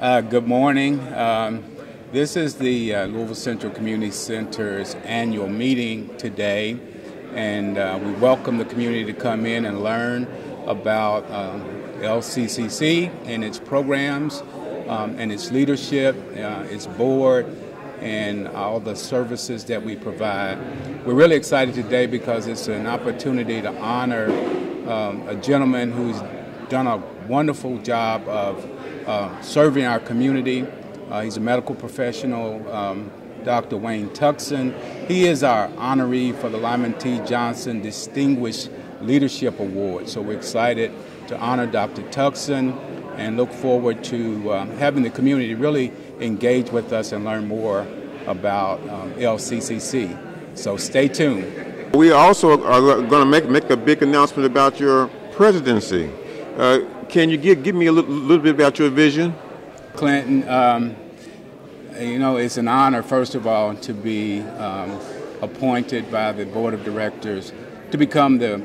Good morning. This is the Louisville Central Community Center's annual meeting today, and we welcome the community to come in and learn about LCCC and its programs and its leadership, its board, and all the services that we provide. We're really excited today because it's an opportunity to honor a gentleman who's done a wonderful job of serving our community. He's a medical professional, Dr. Wayne Tuckson. He is our honoree for the Lyman T. Johnson Distinguished Leadership Award. So we're excited to honor Dr. Tuckson and look forward to having the community really engage with us and learn more about LCCC. So stay tuned. We also are going to make a big announcement about your presidency. Can you give me a little bit about your vision? Clinton, you know, it's an honor, first of all, to be appointed by the board of directors to become the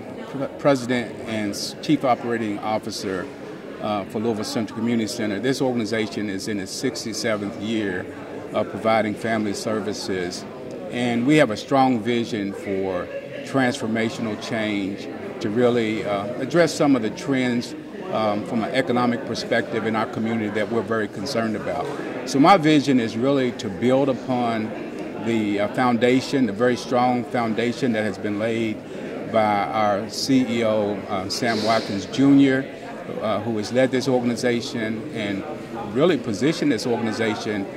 president and chief operating officer for Louisville Central Community Center. This organization is in its 67th year of providing family services, and we have a strong vision for transformational change to really address some of the trends from an economic perspective in our community that we're very concerned about. So my vision is really to build upon the foundation, the very strong foundation that has been laid by our CEO, Sam Watkins Jr., who has led this organization and really positioned this organization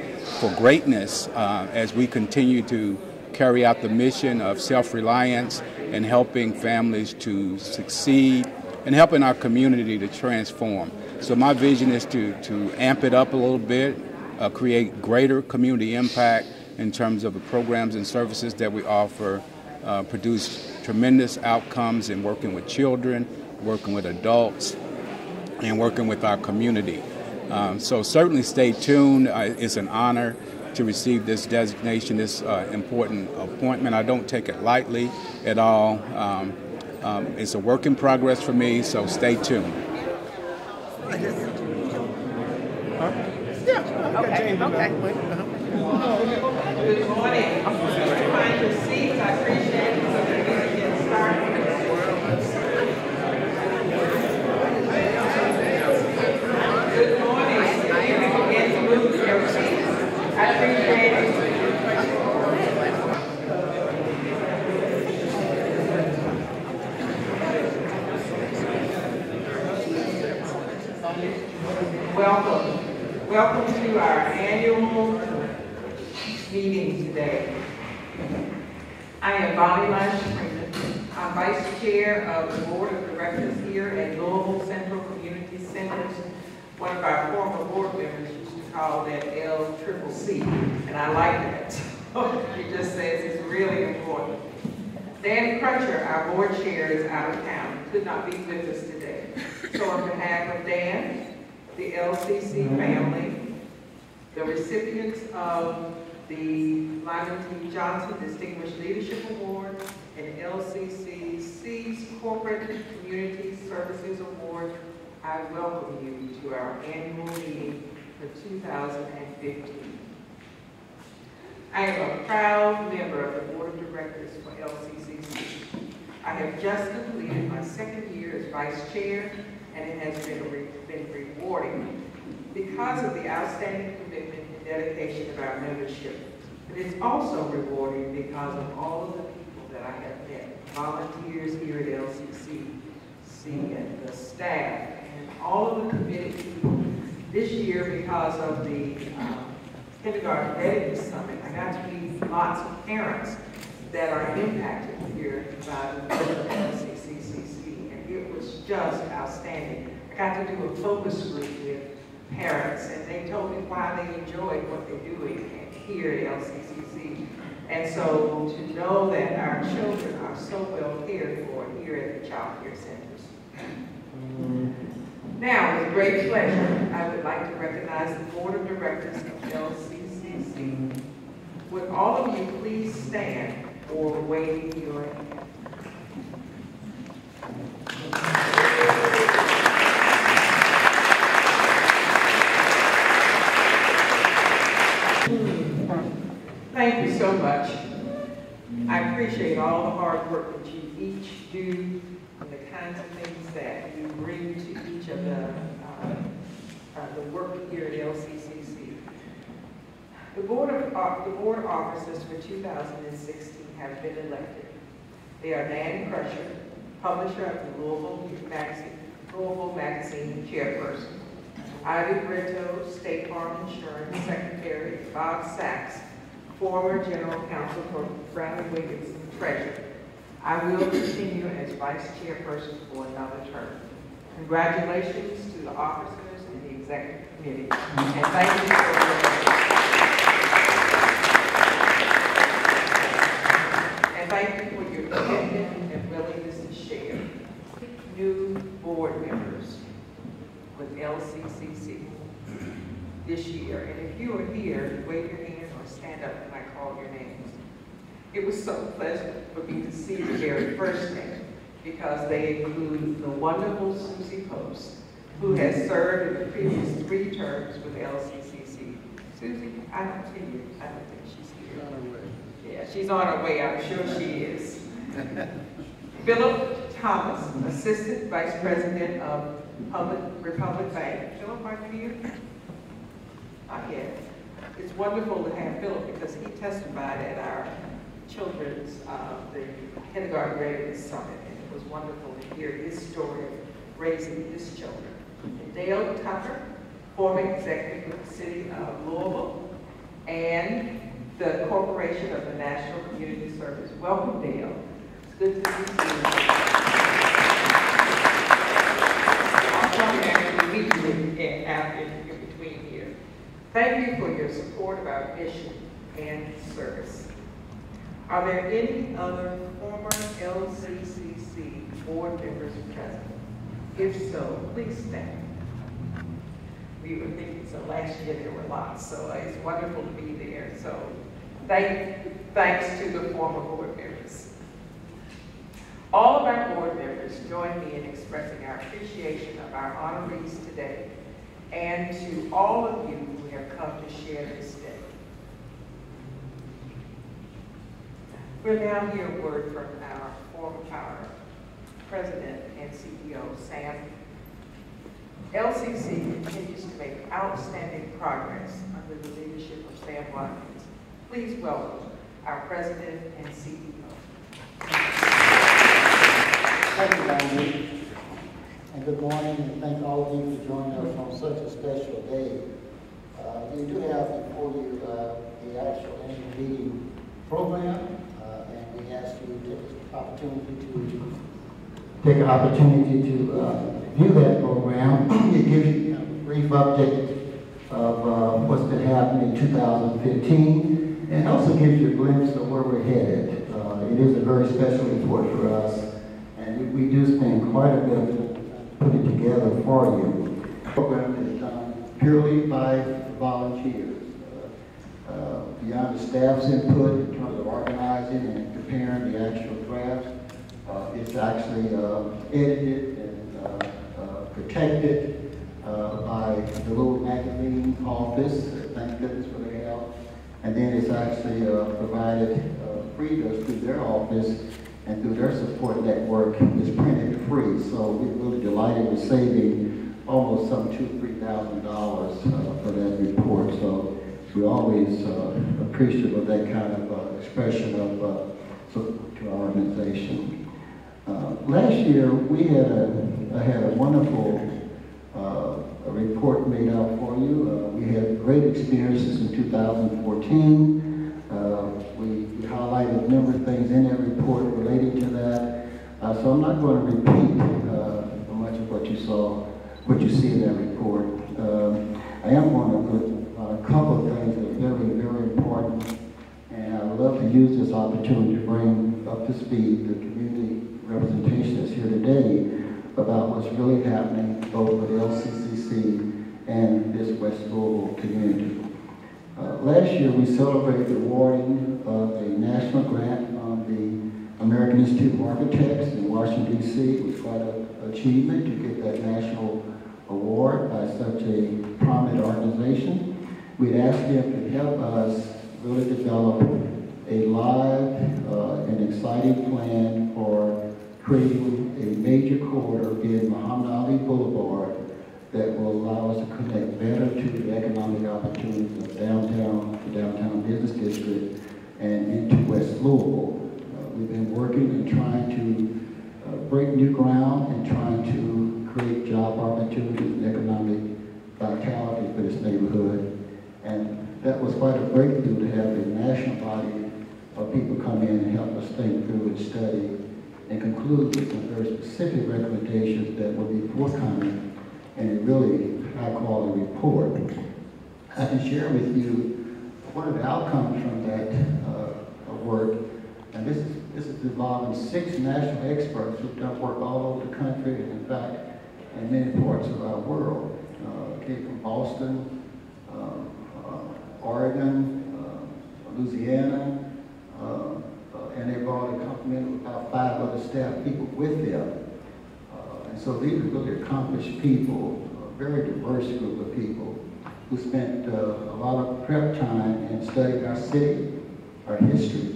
for greatness as we continue to carry out the mission of self-reliance and helping families to succeed and helping our community to transform. So my vision is to amp it up a little bit, create greater community impact in terms of the programs and services that we offer, produce tremendous outcomes in working with children, working with adults, and working with our community. So certainly stay tuned. It's an honor to receive this designation, this important appointment. I don't take it lightly at all. It's a work in progress for me, so stay tuned. Okay. Good morning. Find your seats. I appreciate it. So we're going to get started. Good morning. You can begin to move to your seats. I appreciate it. Welcome to our annual meeting today. I am Bonnie Lyman. I'm Vice Chair of the Board of Directors here at Louisville Central Community Centers. One of our former board members used to call that LCCC, and I like that. He just says it's really important. Dan Crutcher, our board chair, is out of town. Could not be with us today. So on behalf of Dan, the LCC family, the recipients of the Lyman T. Johnson Distinguished Leadership Award, and LCCC's Corporate Community Services Award, I welcome you to our annual meeting for 2015. I am a proud member of the Board of Directors for LCCC. I have just completed my second year as Vice Chair, and it has been rewarding because of the outstanding commitment and dedication of our membership. But it's also rewarding because of all of the people that I have met, volunteers here at LCCC and the staff, and all of the committed people. This year, because of the Kindergarten Readiness Summit, I got to meet lots of parents that are impacted here by the LCCC, and it was just outstanding. I got to do a focus group with parents, and they told me why they enjoyed what they're doing here at LCCC. And so to know that our children are so well cared for here at the child care centers. Now, with great pleasure, I would like to recognize the Board of Directors of LCCC. Would all of you please stand for waving your hand? all the hard work that you each do and the kinds of things that you bring to each of the work here at LCCC. The board officers for 2016 have been elected. They are Dan Crusher, publisher of the Louisville Magazine chairperson, Ivy Brito, State Farm Insurance secretary, Bob Sachs, former general counsel for Brown & Wiggins, treasurer. I will continue as vice chairperson for another term. Congratulations to the officers and the executive committee, and thank you for your commitment and willingness to share new board members with LCCC this year. And if you are here, wave your hand or stand up when I call your names. It was so pleasant for me to see the very first name, because they include the wonderful Susie Post, who has served in the previous 3 terms with LCCC. Susie, I don't see you. I don't think she's here. Yeah, she's on her way. I'm sure she is. Philip Thomas, Assistant Vice President of Republic Bank. Philip, are you here? Not yet. It's wonderful to have Philip because he testified at our children's, the kindergarten readiness summit, and it was wonderful to hear his story of raising his children. And Dale Tucker, former executive of the City of Louisville and the Corporation of the National Community Service. Welcome, Dale. It's good to see you. I'll come back and meet you after in between here. Thank you for your support of our mission and service. Are there any other former LCCC board members present? If so, please stand. We were thinking, so last year there were lots, so it's wonderful to be there. So thanks to the former board members. All of our board members join me in expressing our appreciation of our honorees today and to all of you who have come to share this day. We'll now hear a word from our President and CEO, Sam. LCC continues to make outstanding progress under the leadership of Sam Watkins. Please welcome our President and CEO. Thank you, Lonnie. And good morning, and thank all of you for joining us on such a special day. We do have before you the actual annual meeting program, and we ask you to take an opportunity to view that program. It gives you a brief update of what's been happening in 2015, and also gives you a glimpse of where we're headed. It is a very special report for us, and we do spend quite a bit of time putting it together for you. The program is done purely by volunteers. Beyond the staff's input in terms of organizing and preparing the actual draft, it's actually edited and protected by the little magazine office. Thank goodness for their help. And then it's actually provided free to us through their office and through their support network. It's printed free. So we're really delighted with saving almost some $2,000 to $3,000 for that report. So we're always appreciative of that kind of expression of support to our organization. Last year, I had a wonderful report made out for you. We had great experiences in 2014. We highlighted a number of things in that report relating to that. So I'm not going to repeat much of what you see in that report. I am going to put a couple of things that are very, very important, and I would love to use this opportunity to bring up to speed the community representation that's here today about what's really happening both with LCCC and this West Louisville community. Last year we celebrated the awarding of a national grant on the American Institute of Architects in Washington, D.C. It was quite an achievement to get that national award by such a prominent organization. We'd asked them to help us really develop a live and exciting plan for creating a major corridor in Muhammad Ali Boulevard that will allow us to connect better to the economic opportunities of downtown, the downtown business district, and into West Louisville. We've been working and trying to break new ground and trying to create job opportunities and economic vitality for this neighborhood. And that was quite a breakthrough to have a national body of people come in and help us think through and study and conclude with some very specific recommendations that will be forthcoming in a really high-quality report. I can share with you one of the outcomes from that work, and this is involving 6 national experts who've done work all over the country, and in fact, in many parts of our world. Came from Boston, Oregon, Louisiana, and they brought a complement of about 5 other staff people with them. And so these are really accomplished people, a very diverse group of people who spent a lot of prep time and studying our city, our history,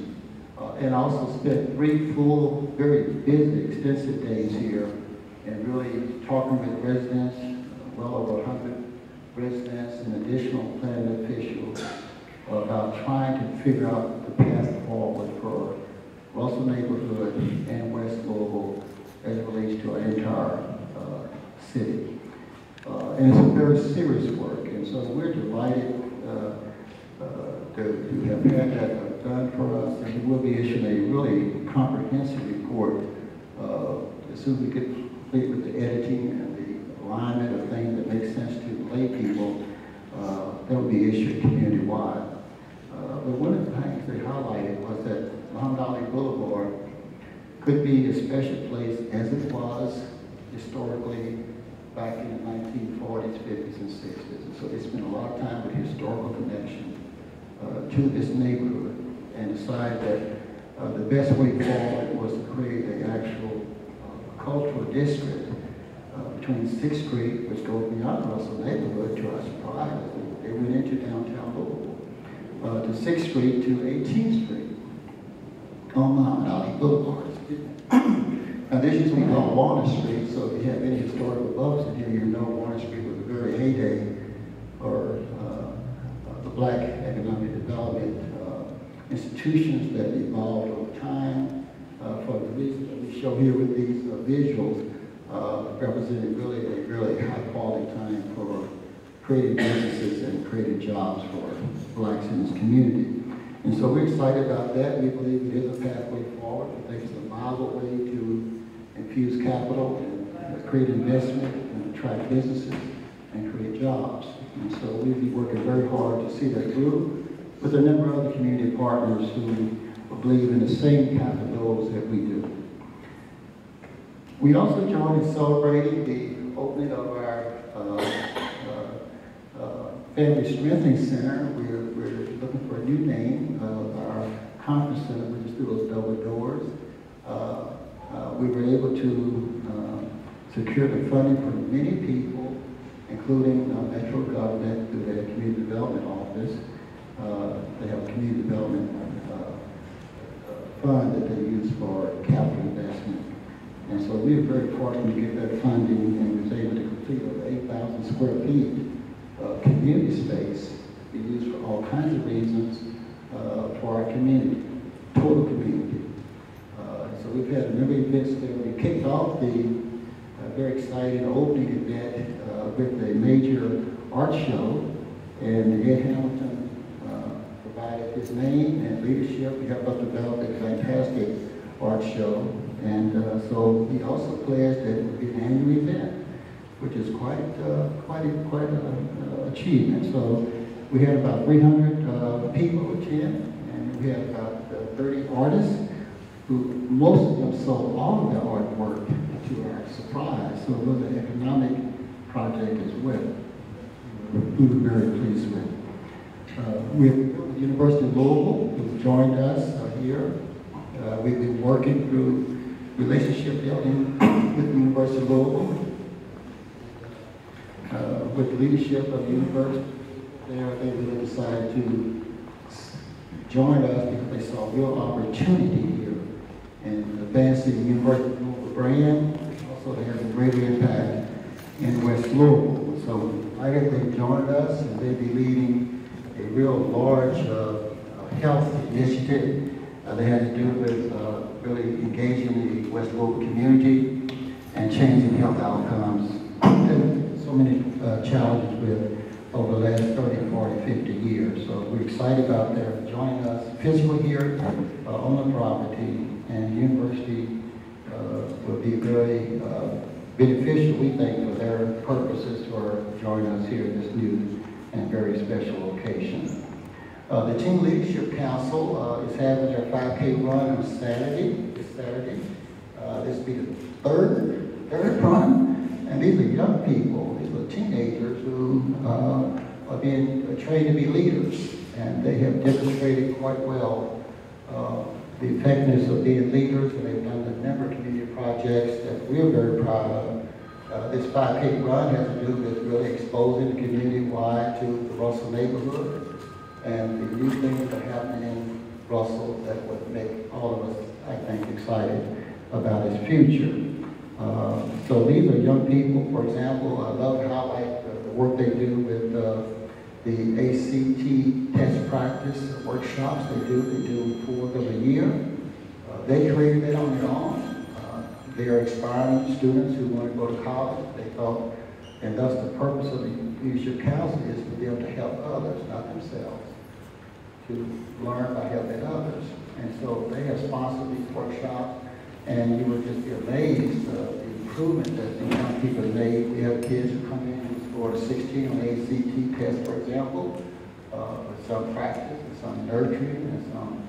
and also spent 3 full, very busy, extensive days here and really talking with residents, well over 100 residents and additional planning officials about trying to figure out the path forward for Russell neighborhood and West Louisville as it relates to our entire city. And it's a very serious work, and so we're delighted to have had that done for us, and we will be issuing a really comprehensive report as soon as we get complete with the editing and the alignment of things that make sense to lay people. That will be issued community-wide. But one of the things they highlighted was that Muhammad Ali Boulevard could be a special place as it was historically back in the 1940s, 50s, and 60s. And so they spent a lot of time with historical connection to this neighborhood and decided that the best way forward was to create an actual cultural district between 6th Street, which goes beyond Russell neighborhood to our surprise. They went into downtown Louisville, to 6th Street to 18th Street on Muhammad Ali Boulevard. Now this used to be called Warner Street, so if you have any historical buffs in here, you know Warner Street was a very heyday for the black economic development institutions that evolved over time. For the reasons that we show here with these visuals, represented really a really high quality time for creating businesses and creating jobs for blacks in this community. And so we're excited about that. We believe it is a pathway forward. We think it's a viable way to infuse capital and create investment and attract businesses and create jobs. And so we'll be working very hard to see that through with a number of other community partners who believe in the same kind of goals that we do. We also joined in celebrating the opening of our Family Strengthening Center. We're looking for a new name of our conference center, which is through those double doors. We were able to secure the funding from many people, including Metro government through their community development office. They have a community development fund that they use for capital investment. And so we were very fortunate to get that funding and was able to complete over 8,000 square feet of community space to be used for all kinds of reasons for our community, total community. So we've had a number of events there. We kicked off the very exciting opening event with a major art show, and Ed Hamilton provided his name and leadership to help us develop a fantastic art show. And so he also pledged that it would be an annual event, which is quite an achievement. So we had about 300 people attend, and we had about 30 artists who most of them sold all of their artwork to our surprise. So it was an economic project as well. We were very pleased with. We have the University of Louisville, who joined us here. We've been working through relationship building with the University of Louisville. With the leadership of the university, they really decided to joined us because they saw real opportunity here in advancing the University of Louisville brand, also having a greater impact in West Louisville. So I guess they joined us, and they'll be leading a real large health initiative. They had to do with really engaging the West Louisville community and changing health outcomes. And so many challenges with over the last 30, 40, 50 years. So we're excited about their joining us physically here on the property, and the university will be very beneficial, we think, for their purposes for joining us here at this new and very special location. The Team Leadership Council is having their 5K run on Saturday, this Saturday. This will be the third run, and these are young people, these are teenagers who are being trained to be leaders, and they have demonstrated quite well the effectiveness of being leaders, and they've done a number of community projects that we're very proud of. This 5K run has to do with really exposing the community-wide to the Russell neighborhood and the new things that are happening in Russell that would make all of us, I think, excited about its future. So these are young people, for example. I love to highlight the work they do with the ACT test practice workshops they do 4 of them a year. They created it on their own. They are inspiring students who want to go to college. They thought, and thus the purpose of the Leadership Council is for them to help others, not themselves, to learn by helping others. And so they have sponsored these workshops, and you would just be amazed the improvement that the young people have made. We have kids who come in and score a 16 on the ACT test, for example, with some practice, and some nurturing, and some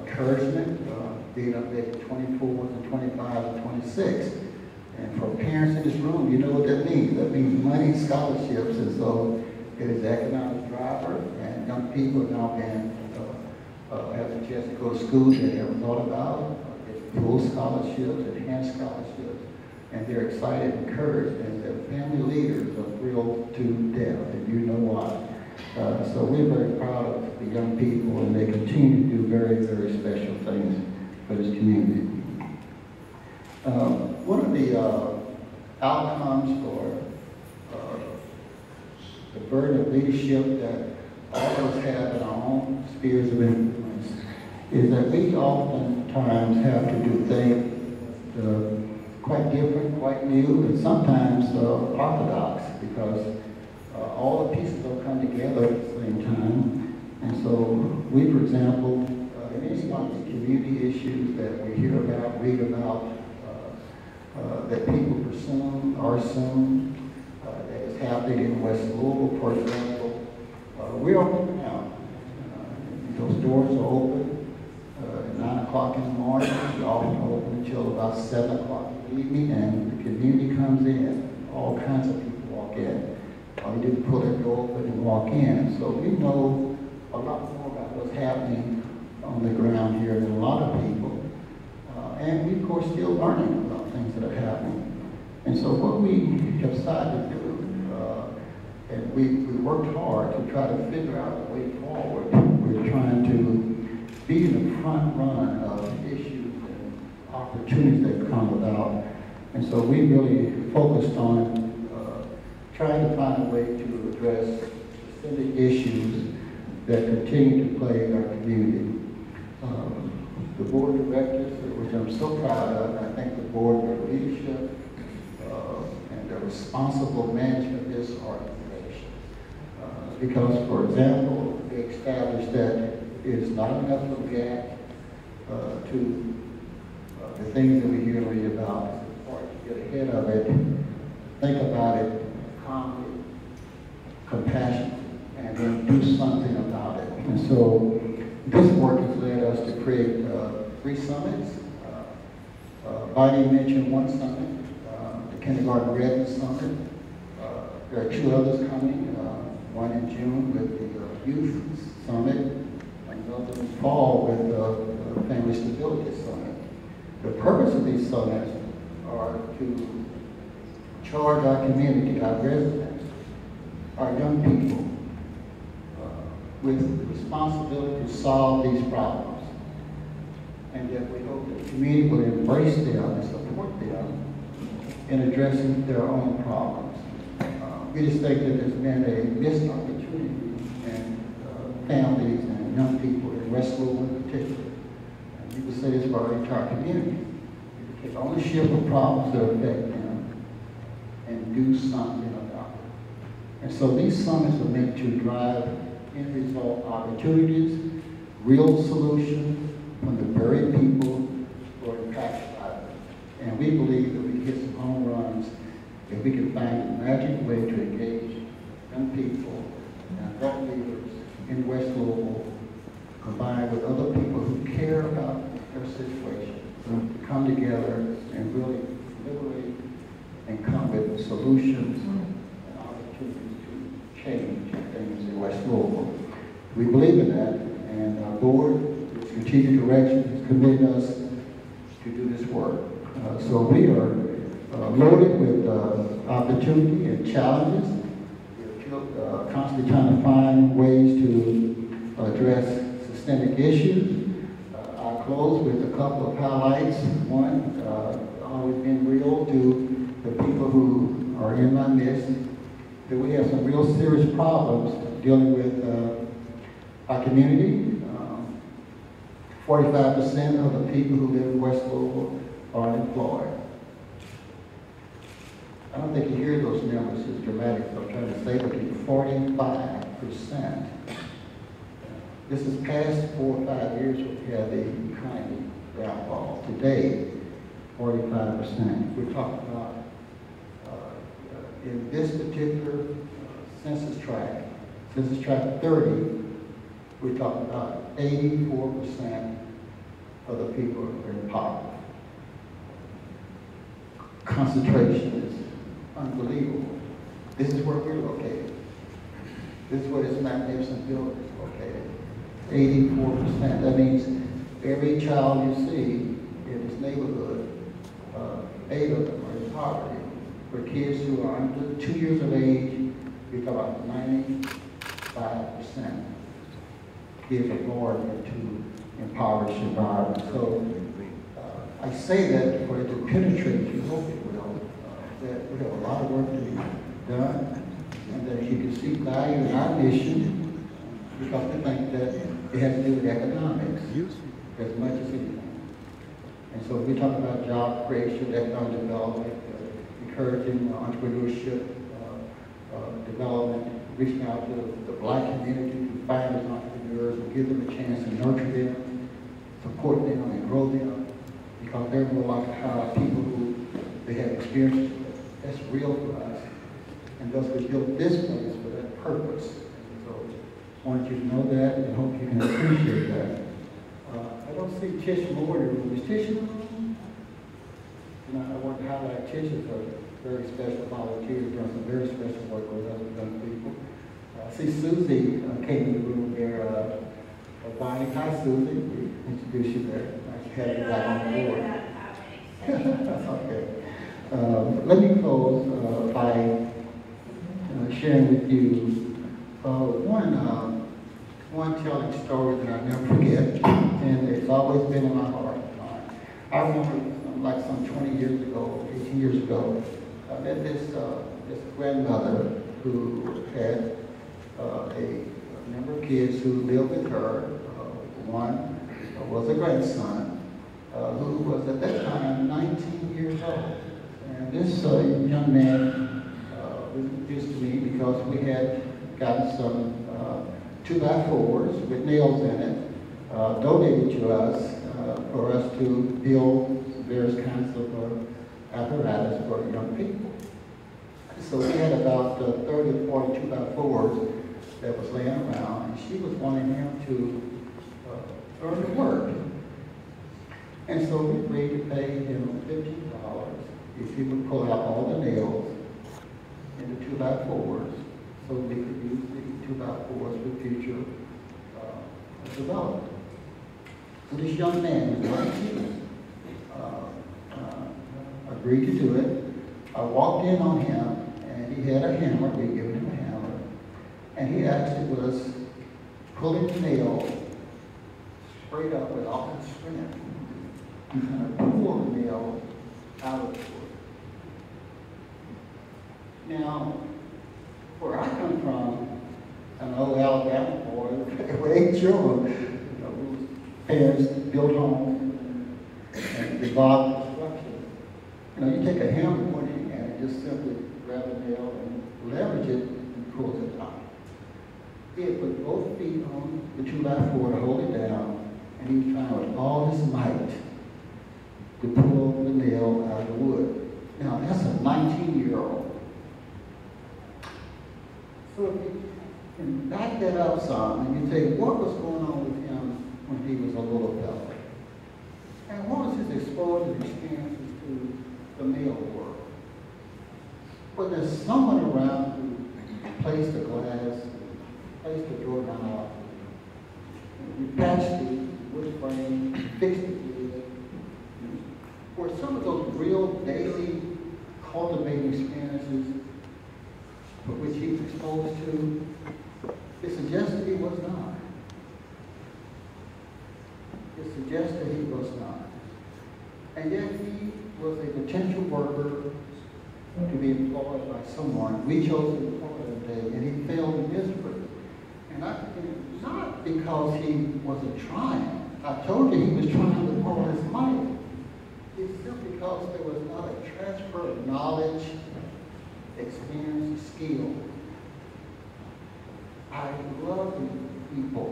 encouragement, being up there 24 and 25 and 26. And for parents in this room, you know what that means. That means money and scholarships, and so it is an economic driver, and young people have now been have a chance to go to school they never thought about, get full scholarships, enhanced scholarships, and they're excited and encouraged, and their family leaders are thrilled to death, and you know why. So we're very proud of the young people, and they continue to do very, very special things for this community. One of the outcomes for the burden of leadership that all of us have in our own spheres of influence is that we oftentimes have to do things quite different, quite new, and sometimes orthodox, because all the pieces don't come together at the same time. And so we, for example, in any of these community issues that we hear about, read about, that people are assumed, that is happening in West Louisville, for example, we're open now. Those doors are open at 9 o'clock in the morning. They're often open until about 7 o'clock in the evening, and the community comes in. All kinds of people walk in. All you do is pull that door open and walk in. So we know a lot more about what's happening on the ground here than a lot of people. And we, of course, still learning about things that are happening. And so what we have decided to do, and we worked hard to try to figure out a way forward. We're trying to be in the front run of issues and opportunities that come about. And so we really focused on trying to find a way to address specific issues that continue to plague our community. The board of directors, which I'm so proud of, I think the board for leadership and the responsible management of this organization. Because, for example, they established that it is not enough to react to the things that we hear and read about. It's important to get ahead of it, think about it calmly, compassionately, and then do something about it. And so this work has led us to create 3 summits. Bonnie mentioned one summit, the Kindergarten Readiness Summit. There are 2 others coming, one in June with the Youth Summit, and another in fall with the Family Stability Summit. The purpose of these summits are to charge our community, our residents, our young people, with the responsibility to solve these problems. And that we hope that the community will embrace them and support them in addressing their own problems. We just think that there's been a missed opportunity in families and young people in West Louisville in particular. And you would say this for our entire community. Take ownership of problems that affect them and do something about it. And so these summits are meant to drive end result opportunities, real solutions from the very people who are impacted by them. And we believe that we can hit some home runs if we can find a magic way to engage young people and adult leaders in West Louisville, combined with other people who care about their situation, to come together and really deliberate and come with solutions and opportunities to change things in West Louisville. We believe in that, and our board, with strategic direction, has committed us to do this work. So we are loaded with opportunity and challenges. We're constantly trying to find ways to address systemic issues. I'll close with a couple of highlights. One, always been real to the people who are in my midst, that we have some real serious problems dealing with our community. 45% of the people who live in West Louisville are unemployed. I don't think you hear those numbers as dramatic, so I'm trying to say to you, 45%. This is past 4 or 5 years we had the economy downfall. Today, 45%. We're talking about, in this particular census tract 30, we're talking about 84% of the people are in poverty. Concentration is unbelievable. This is where we're located. This is where this magnificent building is located. 84%. That means every child you see in this neighborhood, 8 of them are in poverty. For kids who are under 2 years of age, we talk about 95%. Kids are born into impoverished environments. So I say that for it to penetrate, you hope it will, that we have a lot of work to be done, and that you can see value in our mission, because we think that it has to do with economics as much as anything. And so we talk about job creation, economic development, encouraging entrepreneurship, development, reaching out to the black community to find those entrepreneurs and give them a chance to nurture them, support them, and grow them, because they're more like people who they have experiences with. That's real for us. And thus we built this place for that purpose. So I wanted you to know that, and I hope you can appreciate that. I don't see Tish Moore in the room. Is Tish in the room? You know, I want to highlight Tish as a very special volunteer, doing some very special work with other young people. I see Susie came in the room there. Bonnie, hi Susie. We introduced you there. Nice to have you back on the board. Okay. Let me close by sharing with you one telling story that I never forget, and it's always been in my heart. I remember like some 20 years ago, 18 years ago, I met this grandmother who had a number of kids who lived with her. One was a grandson who was at that time 19 years old. And this young man was introduced to me because we had gotten some 2x4s with nails in it, donated to us for us to build various kinds of apparatus for young people. So we had about 30 or 40 2x4s that was laying around, and she was wanting him to earn the work. And so we agreed to pay him $15 if he would pull out all the nails in the 2x4s so we could use the 2x4s for future development. So this young man, who was 19, agreed to do it. I walked in on him, and he had a hammer. We'd given him a hammer. And he actually was pulling the nail straight up with all his strength. He's going to pull the nail out of the wood. Now, where I come from, an old Alabama boy with 8 children, whose parents built homes and developed construction. You take a hammer pointing and just simply grab a nail and leverage it and pull it out. He had put both feet on the 2x4 to hold it down, and he was trying with all his might to pull the nail out of the wood. Now, that's a 19-year-old. So if you can back that up some, and you say, what was going on with him when he was a little fellow? And what was his exposure and experiences to the male world? Well, there's someone around who placed the glass, placed the doorknob, patched the wood frame, fixed the lid. Were some of those real daily cultivating experiences for which he was exposed to? It suggests that he was not. It suggests that he was not. And yet he was a potential worker to be employed by someone. We chose to employ him today, and he failed miserably. And not because he wasn't trying. I told you he was trying with all his might. It's simply because there was not a transfer of knowledge, experience, skill. I love people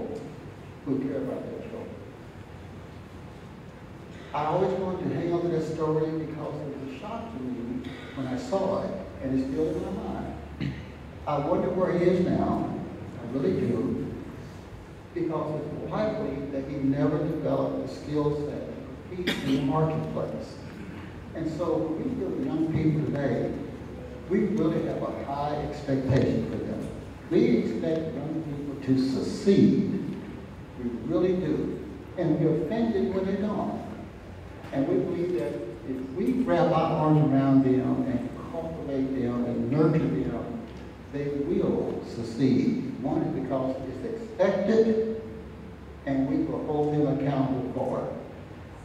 who care about their children. I always wanted to hang on to that story because it was a shock to me when I saw it, and it's still in my mind. I wonder where he is now. I really do. Because it's likely that he never developed the skill set to compete in the marketplace. And so when we deal with young people today, we really have a high expectation for them. We expect young people to succeed. We really do. And we're offended when they don't. And we believe that if we wrap our arms around them and cultivate them and nurture them, they will succeed. One is because it's expected, and we will hold them accountable for it.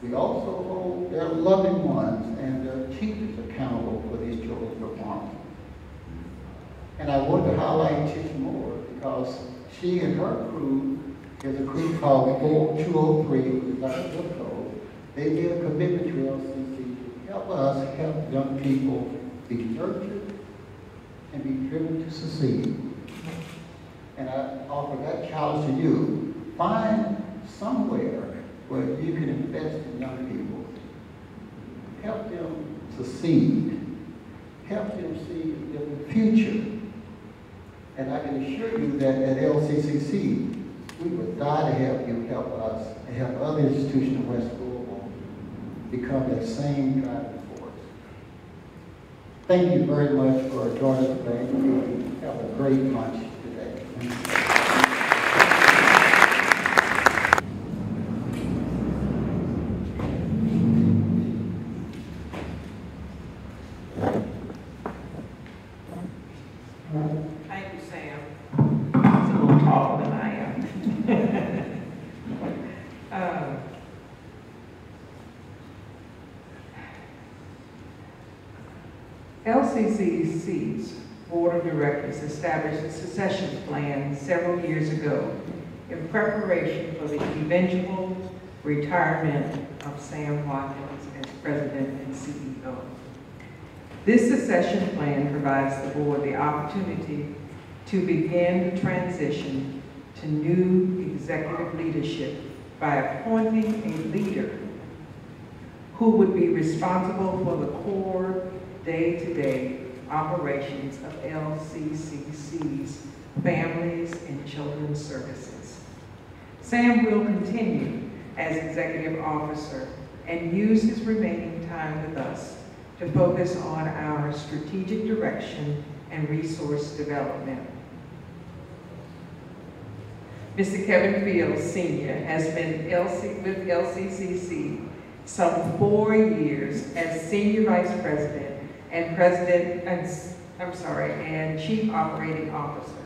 We also hold their loving ones and their teachers accountable for these children's performance. And I want to highlight Tish Moore because she and her crew is a crew called 203, which is our zip code. They made a commitment to LCCC to help us help young people be nurtured and be driven to succeed. And I offer that challenge to you. Find somewhere where you can invest in young people. Help them succeed. Help them see a different future. And I can assure you that at LCCC, we would die to have you help us and help other institutions in West Louisville become that same driving force. Thank you very much for joining us today. We have a great lunch today. Thank you, Sam. He's a little taller than I am. LCCC's Board of Directors established a succession plan several years ago in preparation for the eventual retirement of Sam Watkins as President and CEO. This succession plan provides the board the opportunity to begin the transition to new executive leadership by appointing a leader who would be responsible for the core day-to-day operations of LCCC's Families and Children's Services. Sam will continue as executive officer and use his remaining time with us to focus on our strategic direction and resource development. Mr. Kevin Fields, Sr. has been with LCCC some 4 years as Senior Vice President and Chief Operating Officer.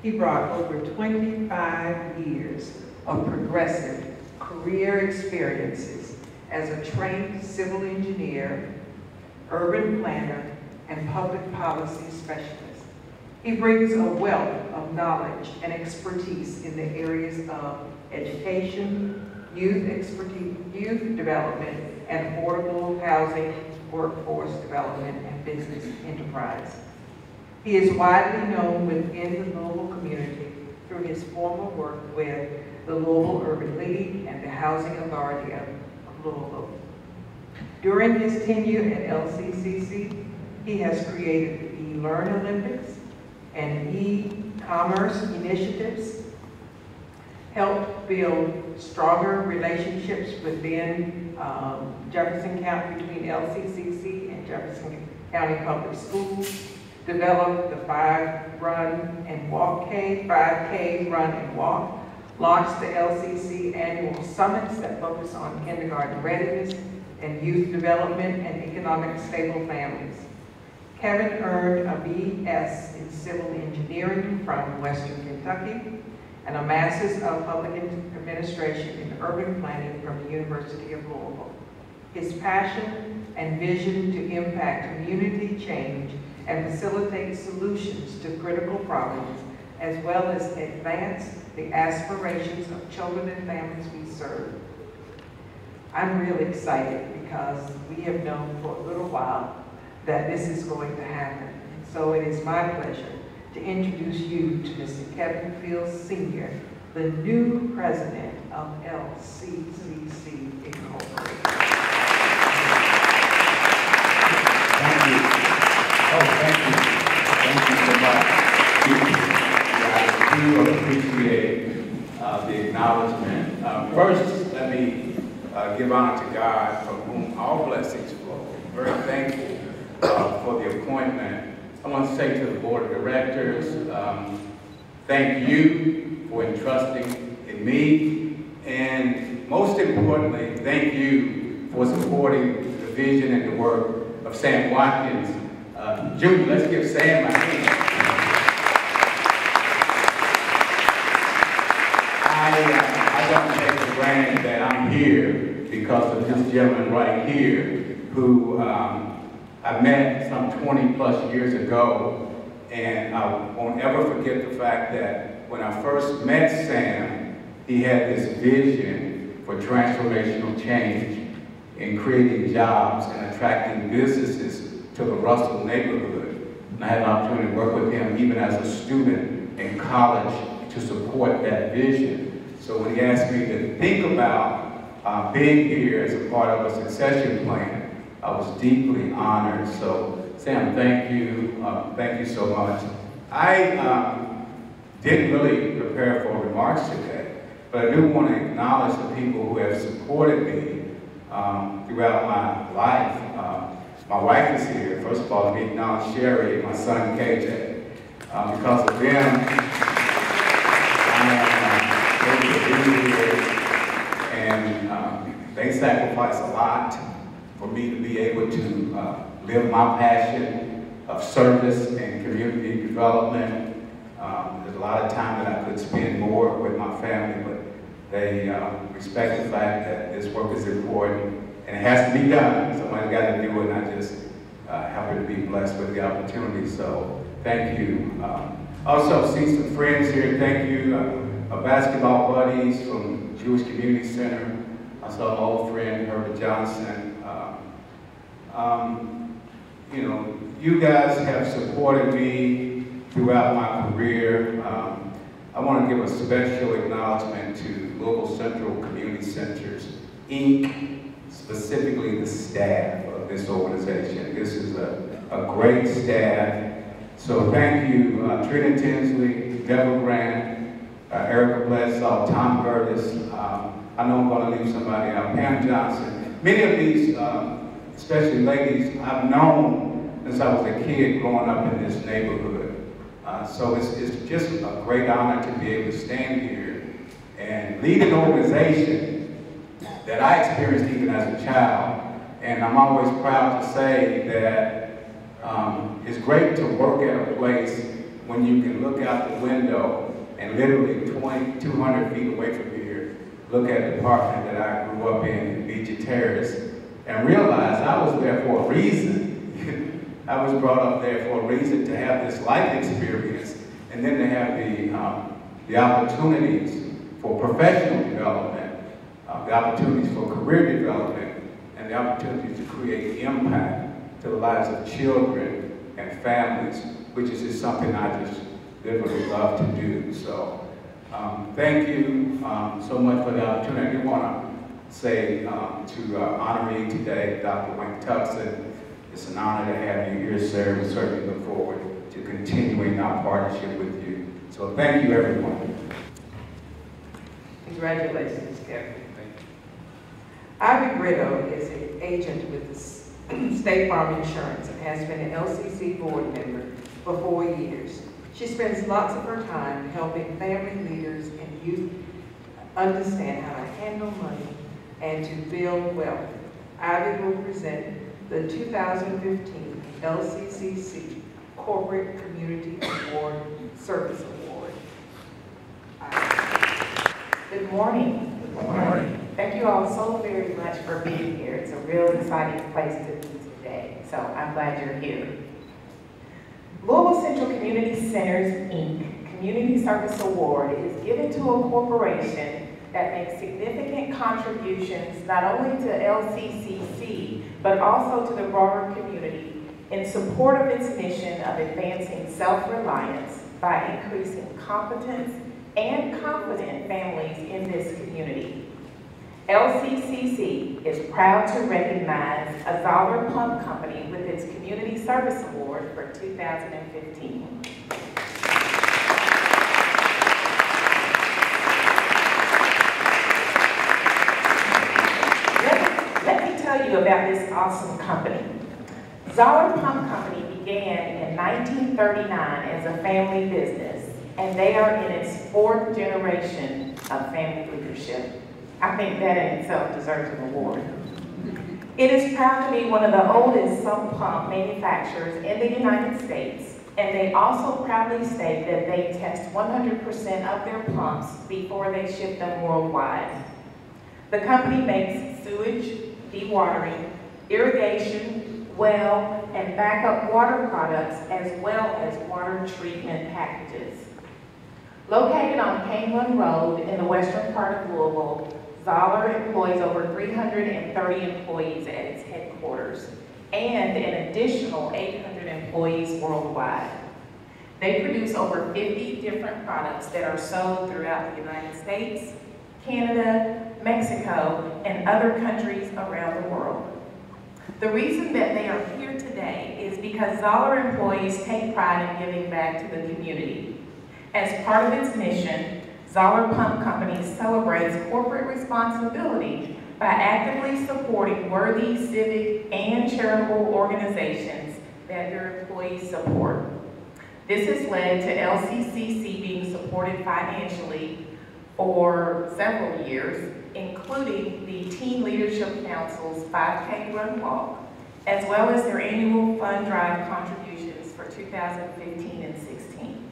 He brought over 25 years of progressive career experiences as a trained civil engineer, urban planner, and public policy specialist. He brings a wealth of knowledge and expertise in the areas of education, youth development, and affordable housing, workforce development, and business enterprise. He is widely known within the Louisville community through his former work with the Louisville Urban League and the Housing Authority of Louisville. During his tenure at LCCC, he has created the eLearn Olympics and e-commerce initiatives, helped build stronger relationships within Jefferson County, between LCCC and Jefferson County Public Schools, developed the 5K Run and Walk, launched the LCC annual summits that focus on kindergarten readiness and youth development and economic stable families. Kevin earned a BS in civil engineering from Western Kentucky and a Master's of Public Administration in urban planning from the University of Louisville. His passion and vision to impact community change and facilitate solutions to critical problems, as well as advance the aspirations of children and families we serve. I'm really excited because we have known for a little while that this is going to happen. And so it is my pleasure to introduce you to Mr. Kevin Fields Sr., the new president of LCCC Incorporated. Thank you. Oh, thank you. Thank you so much. I do appreciate the acknowledgement. First, let me give honor to God, from whom all blessings flow. Very thankful for the appointment. I want to say to the board of directors, thank you for entrusting in me, and most importantly, thank you for supporting the vision and the work of Sam Watkins. Junior, let's give Sam a hand. I don't take for granted that I'm here because of this gentleman right here, who I met some 20 plus years ago, and I won't ever forget the fact that when I first met Sam, he had this vision for transformational change in creating jobs and attracting businesses to the Russell neighborhood. And I had an opportunity to work with him even as a student in college to support that vision. So when he asked me to think about being here as a part of a succession plan, I was deeply honored. So Sam, thank you so much. I didn't really prepare for remarks today, but I do want to acknowledge the people who have supported me throughout my life. My wife is here. First of all, let me acknowledge Sherry and my son KJ. Because of them, I am able to be here, and they sacrifice a lot for me to be able to live my passion of service and community development. There's a lot of time that I could spend more with my family, but they respect the fact that this work is important and it has to be done. Somebody's got to do it, and I just happen to be blessed with the opportunity. So thank you. Also, see some friends here. Thank you. My basketball buddies from Jewish Community Center. I saw my old friend Herbert Johnson. You know, you guys have supported me throughout my career. I want to give a special acknowledgement to Louisville Central Community Centers, Inc., specifically the staff of this organization. This is a great staff. So thank you, Trina Tinsley, Deborah Grant, Erica Bledsoe, Tom Curtis. I know I'm going to leave somebody out, Pam Johnson. Many of these, especially ladies, I've known since I was a kid growing up in this neighborhood. So it's just a great honor to be able to stand here and lead an organization that I experienced even as a child. And I'm always proud to say that it's great to work at a place when you can look out the window and literally 200 feet away from here, look at the apartment that I grew up in Beach Terrace, and realize I was there for a reason. I was brought up there for a reason, to have this life experience, and then to have the opportunities for professional development, the opportunities for career development, and the opportunities to create impact to the lives of children and families, which is just something I just literally love to do. So thank you so much for the opportunity. I do want to say to honoree today, Dr. Wayne Tuckson, it's an honor to have you here, sir. We certainly look forward to continuing our partnership with you. So thank you, everyone. Congratulations, Kevin. Ivy Brito is an agent with the State Farm Insurance and has been an LCC board member for 4 years. She spends lots of her time helping family leaders and youth understand how to handle money and to build wealth. Ivy will present the 2015 LCCC Corporate Community Award Service Award. Good morning. Good morning. Thank you all so very much for being here. It's a real exciting place to be today, so I'm glad you're here. Louisville Central Community Centers, Inc. Community Service Award is given to a corporation that makes significant contributions not only to LCCC, but also to the broader community in support of its mission of advancing self-reliance by increasing competence and confident families in this community. LCCC is proud to recognize a Zoller Pump Company with its Community Service Award for 2015. Let me tell you about this awesome company. Zoller Pump Company began in 1939 as a family business, and they are in its 4th generation of family leadership. I think that in itself deserves an award. It is proud to be one of the oldest sump pump manufacturers in the United States, and they also proudly state that they test 100% of their pumps before they ship them worldwide. The company makes sewage, dewatering, irrigation, well, and backup water products, as well as water treatment packages. Located on Cane Run Road in the western part of Louisville, Zoller employs over 330 employees at its headquarters and an additional 800 employees worldwide. They produce over 50 different products that are sold throughout the United States, Canada, Mexico, and other countries around the world. The reason that they are here today is because Zoller employees take pride in giving back to the community. As part of its mission, Zoller Pump Company celebrates corporate responsibility by actively supporting worthy civic and charitable organizations that their employees support. This has led to LCCC being supported financially for several years, including the Teen Leadership Council's 5K Run Walk, as well as their annual fund drive contributions for 2015 and 16.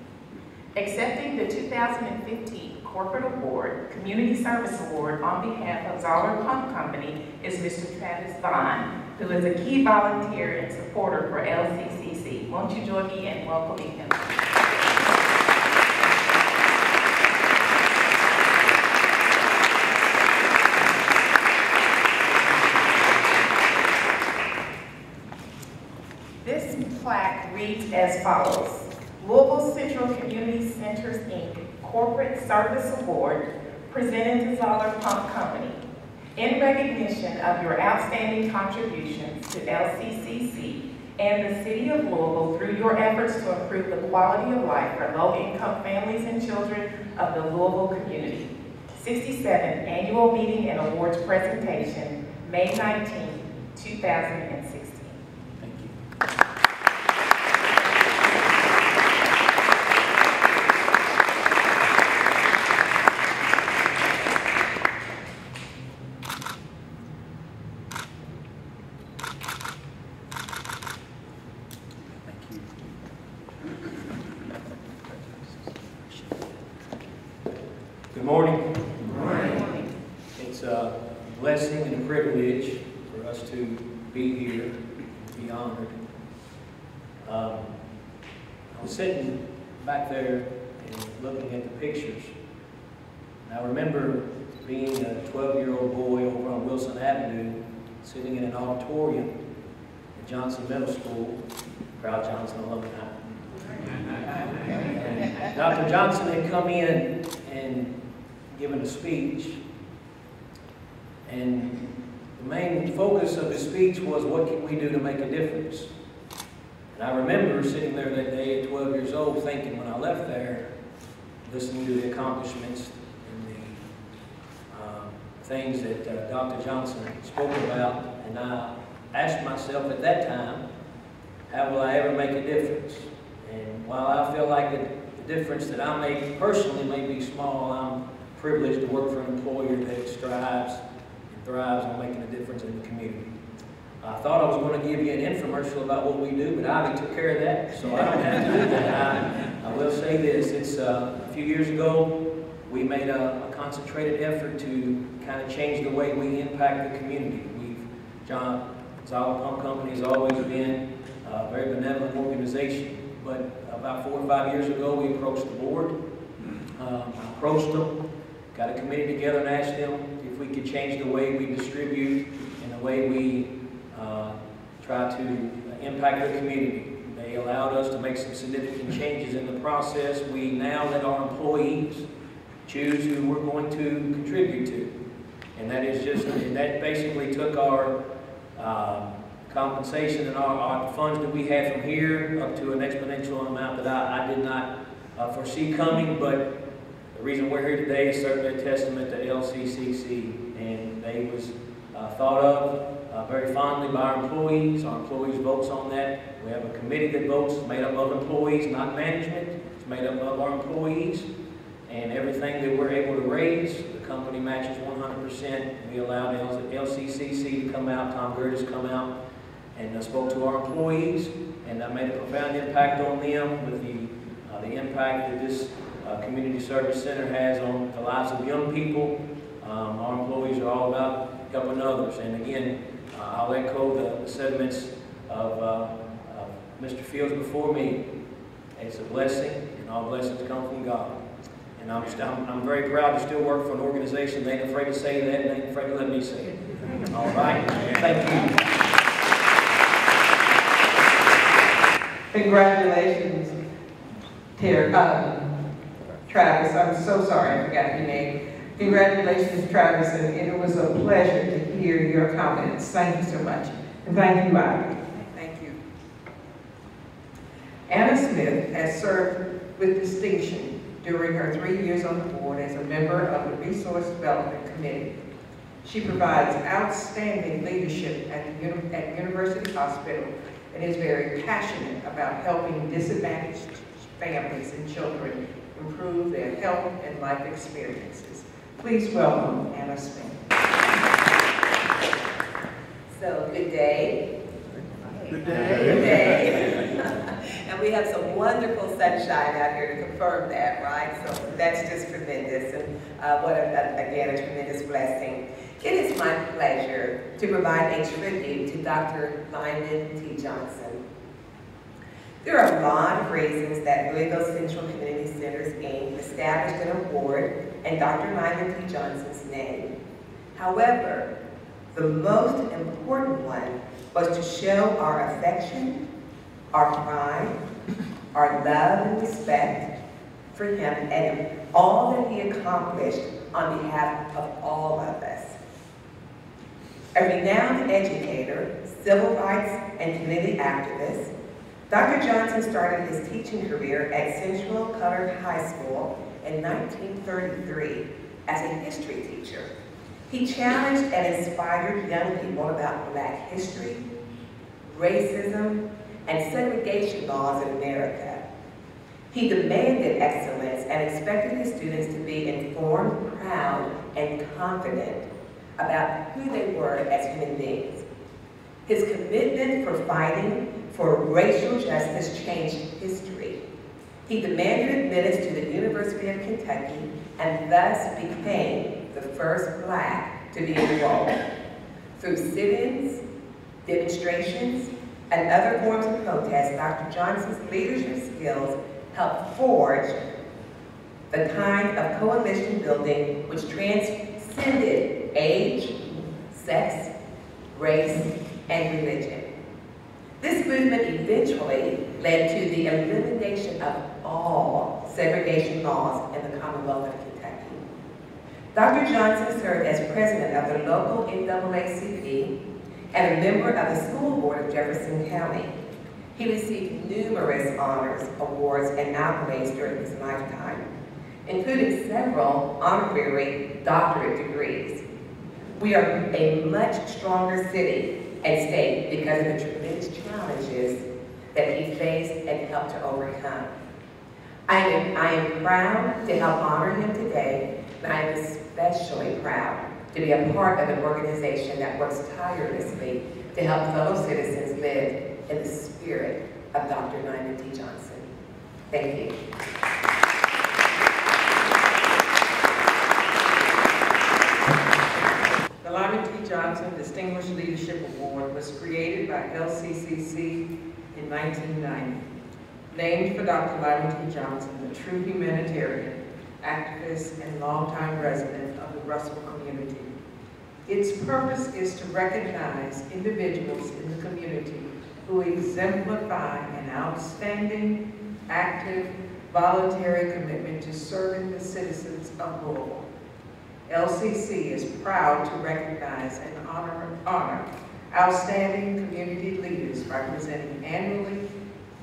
Accepting the 2015 Corporate Award, Community Service Award on behalf of Zoller Pump Company is Mr. Travis Vaughn, who is a key volunteer and supporter for LCCC. Won't you join me in welcoming him? This plaque reads as follows: Louisville Central Community Centers, Inc. Corporate Service Award presented to Zoller Pump Company in recognition of your outstanding contributions to LCCC and the City of Louisville through your efforts to improve the quality of life for low-income families and children of the Louisville community. 67th Annual Meeting and Awards Presentation, May 19, 2016. Thank you. morning. Good morning. It's a blessing and a privilege for us to be here and be honored. I was sitting back there and looking at the pictures. And I remember being a 12-year-old boy over on Wilson Avenue, sitting in an auditorium at Johnson Middle School, proud Johnson alumni. And Dr. Johnson had come in and given a speech, and the main focus of his speech was, what can we do to make a difference? And I remember sitting there that day at 12 years old thinking, when I left there, listening to the accomplishments and the things that Dr. Johnson spoke about, and I asked myself at that time, how will I ever make a difference? And while I feel like the difference that I make personally may be small, I'm privileged to work for an employer that strives and thrives on making a difference in the community. I thought I was going to give you an infomercial about what we do, but Ivy took care of that, so I don't have to do that. I will say this, it's a few years ago, we made a concentrated effort to kind of change the way we impact the community. Zoller Pump Company has always been a very benevolent organization, but about 4 or 5 years ago, we approached the board. I approached them, got a committee together and asked them if we could change the way we distribute and the way we try to impact the community. They allowed us to make some significant changes in the process. We now let our employees choose who we're going to contribute to. And that is just, and that basically took our compensation and our funds that we had from here up to an exponential amount that I did not foresee coming, but the reason we're here today is certainly a testament to LCCC, and they was thought of very fondly by our employees. Our employees votes on that. We have a committee that votes, made up of employees, not management. It's made up of our employees, and everything that we're able to raise, the company matches 100%. We allowed LCCC to come out, Tom Gertis come out, and spoke to our employees, and that made a profound impact on them with the impact that this community service center has on the lives of young people. Our employees are all about helping others, and again, I'll echo the sentiments of Mr. Fields before me. It's a blessing, and all blessings come from God. And I'm very proud to still work for an organization that ain't afraid to say that, and ain't afraid to let me say it. All right? Thank you. Congratulations, Travis. I'm so sorry I forgot your name. Congratulations, Travis, and it was a pleasure to hear your comments. Thank you so much. And thank you, Ivy. Thank you. Anna Smith has served with distinction during her 3 years on the board as a member of the Resource Development Committee. She provides outstanding leadership at University Hospital and is very passionate about helping disadvantaged families and children improve their health and life experiences. Please welcome Anna Smith. So, good day. Good day. Good day. And we have some wonderful sunshine out here to confirm that, right? So that's just tremendous, and again, a tremendous blessing. It is my pleasure to provide a tribute to Dr. Lyman T. Johnson. There are a lot of reasons that Louisville Central Community Centers Inc. established an award in Dr. Lyman T. Johnson's name. However, the most important one was to show our affection, our pride, our love and respect for him and all that he accomplished on behalf of all of us. A renowned educator, civil rights and community activist, Dr. Johnson started his teaching career at Central Colored High School in 1933 as a history teacher. He challenged and inspired young people about Black history, racism, and segregation laws in America. He demanded excellence and expected his students to be informed, proud, and confident about who they were as human beings. His commitment for fighting for racial justice changed history. He demanded admittance to the University of Kentucky and thus became the first Black to be enrolled. Through sit-ins, demonstrations, and other forms of protest, Dr. Johnson's leadership skills helped forge the kind of coalition building which transcended age, sex, race, and religion. This movement eventually led to the elimination of all segregation laws in the Commonwealth of Kentucky. Dr. Johnson served as president of the local NAACP and a member of the school board of Jefferson County. He received numerous honors, awards, and accolades during his lifetime, including several honorary doctorate degrees. We are a much stronger city and state because of the tremendous challenges that he faced and helped to overcome. I am proud to help honor him today, and I am especially proud to be a part of an organization that works tirelessly to help fellow citizens live in the spirit of Dr. Lyman T. Johnson. Thank you. The Lyman T. Johnson Distinguished Leadership Award was created by LCCC in 1990. Named for Dr. Lyman T. Johnson, a true humanitarian, activist, and longtime resident of the Russell community. Its purpose is to recognize individuals in the community who exemplify an outstanding, active, voluntary commitment to serving the citizens of Louisville. LCC is proud to recognize and honor outstanding community leaders by presenting annually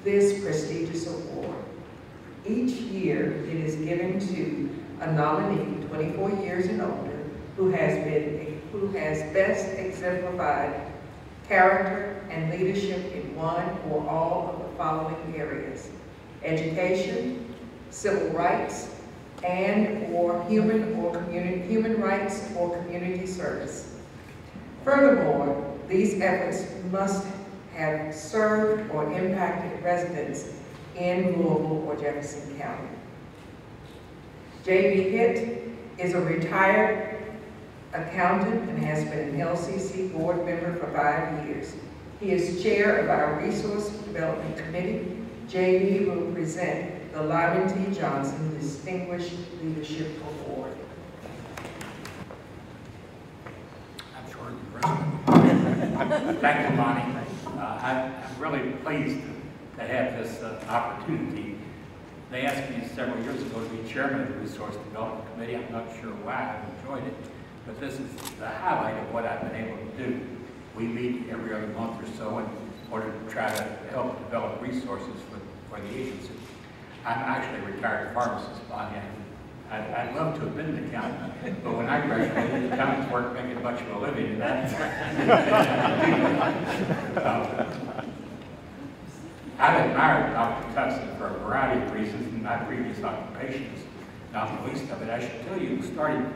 this prestigious award. Each year, it is given to a nominee 24 years and older who has best exemplified character and leadership in one or all of the following areas: education, civil rights, and or human rights or community service. Furthermore, these efforts must have served or impacted residents in Louisville or Jefferson County. J.B. Hitt is a retired accountant and has been an LCC board member for 5 years. He is chair of our Resource Development Committee. J.B. will present the Lyman T. Johnson Distinguished Leadership Award. I'm short and Thank you, Lonnie. I'm really pleased to have this opportunity. They asked me several years ago to be chairman of the Resource Development Committee. I'm not sure why I've enjoyed it, but this is the highlight of what I've been able to do. We meet every other month or so in order to try to help develop resources for the agency. I'm actually a retired pharmacist, Bonnie. I'd love to have been an accountant, but when I graduated, accountants weren't making much of a living in that. I've admired Dr. Tuckson for a variety of reasons in my previous occupations, not the least of it. I should tell you, starting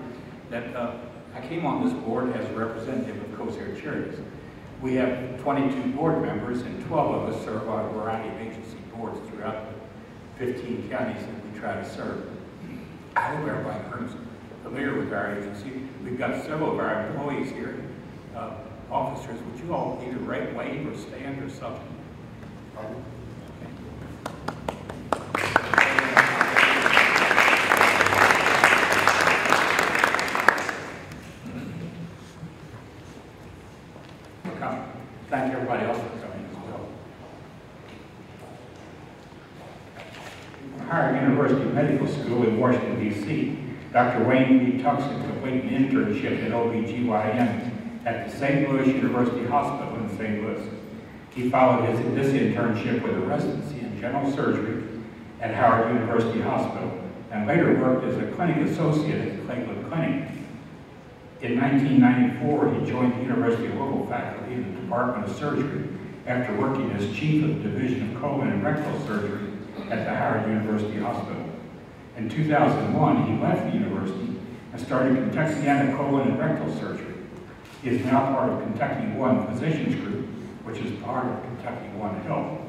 that I came on this board as a representative of Corsair Charities. We have 22 board members, and 12 of us serve on a variety of agency boards throughout the 15 counties that we try to serve. I hope everybody is familiar with our agency. We've got several of our employees here. Officers, would you all either wave or stand or something? Pardon? Thank everybody else for coming as well. Howard University Medical School in Washington, D.C., Dr. Wayne B. Tuckson completed an internship in OB/GYN at the St. Louis University Hospital in St. Louis. He followed this internship with a residency in general surgery at Howard University Hospital and later worked as a clinic associate at the Cleveland Clinic. In 1994, he joined the University of Louisville faculty in the Department of Surgery after working as chief of the Division of Colon and Rectal Surgery at the Howard University Hospital. In 2001, he left the university and started Kentuckiana Colon and Rectal Surgery. He is now part of Kentucky One Physicians Group, which is part of Kentucky One Health.